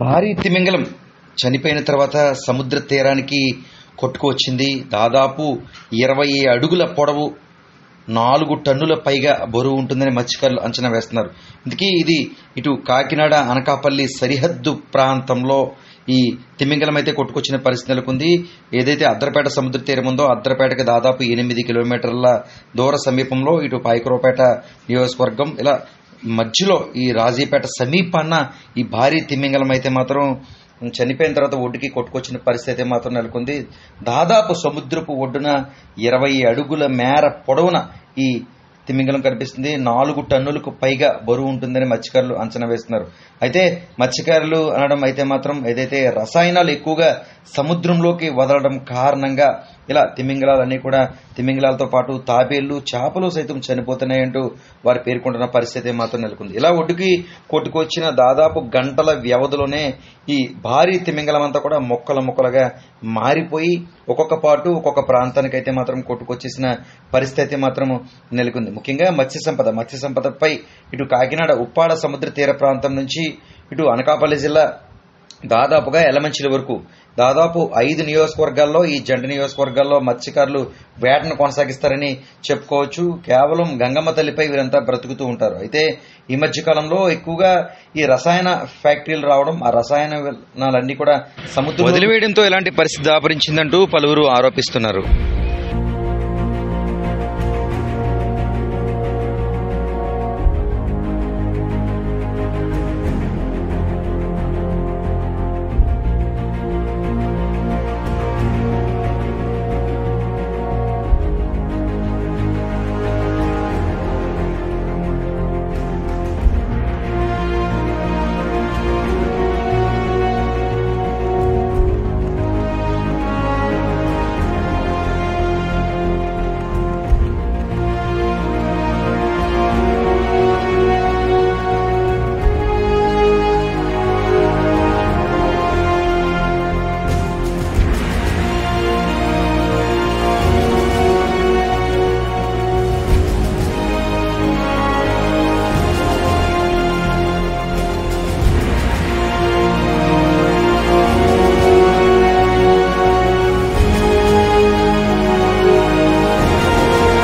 భారీ తిమింగలం చనిపోయిన తర్వాత సముద్ర తీరానికి కొట్టుకువచ్చింది. దాదాపు 20 అడుగుల పొడవు, 4 టన్నుల పైగా బరువు ఉంటుందని మత్స్యకారులు అంచనా వేస్తున్నారు. ఇందుకీ ఇది ఇటు కాకినాడ అనకాపల్లి సరిహద్దు ప్రాంతంలో ఈ తిమింగలం అయితే కొట్టుకొచ్చిన పరిస్థితి నెలకొంది. ఏదైతే అద్దరపేట సముద్ర తీరం ఉందో అద్దరపేటకి దాదాపు 8 కిలోమీటర్ల దూర సమీపంలో ఇటు పాయకరావుపేట నియోజకవర్గం ఇలా మధ్యలో ఈ రాజీపేట సమీపాన ఈ భారీ తిమింగలం అయితే మాత్రం చనిపోయిన తర్వాత ఒడ్డుకి కొట్టుకొచ్చిన పరిస్థితి అయితే మాత్రం నెలకొంది. దాదాపు సముద్రపు ఒడ్డున 20 అడుగుల మేర పొడవున ఈ తిమింగలం కనిపిస్తుంది. 4 టన్నులకు పైగా బరువు ఉంటుందని మత్స్యకారులు అంచనా వేస్తున్నారు. అయితే మత్స్యకారులు అనడం అయితే మాత్రం ఏదైతే రసాయనాలు ఎక్కువగా సముద్రంలోకి వదలడం కారణంగా ఇలా తిమింగలాలన్నీ కూడా తిమింగలాలతో పాటు తాబేళ్లు, చేపలు సైతం చనిపోతున్నాయంటూ వారు పేర్కొంటున్న పరిస్థితి మాత్రం నెలకొంది. ఇలా ఒడ్డుకి కొట్టుకొచ్చిన దాదాపు గంటల వ్యవధిలోనే ఈ భారీ తిమింగలం అంతా కూడా ముక్కలుగా మారిపోయి ఒక్కొక్క పాటు ఒక్కొక్క ప్రాంతానికి అయితే మాత్రం కొట్టుకొచ్చేసిన పరిస్థితి అయితే మాత్రం నెలకొంది. ముఖ్యంగా మత్స్య సంపదపై ఇటు కాకినాడ ఉప్పాడ సముద్ర తీర ప్రాంతం నుంచి ఇటు అనకాపల్లి జిల్లా దాదాపుగా ఎలమంచిలి వరకు దాదాపు 5 నియోజకవర్గాల్లో ఈ జంట నియోజకవర్గాల్లో మత్స్యకారులు వేటను కొనసాగిస్తారని చెప్పుకోవచ్చు. కేవలం గంగమ్మ తల్లిపై వీరంతా బ్రతుకుతూ ఉంటారు. అయితే ఈ మధ్య కాలంలో ఎక్కువగా ఈ రసాయన ఫ్యాక్టరీలు రావడం, ఆ రసాయనాలన్నీ కూడా సముద్రం వదిలివేయడంతో ఇలాంటి పరిస్థితి దాపరించిందంటూ పలువురు ఆరోపిస్తున్నారు.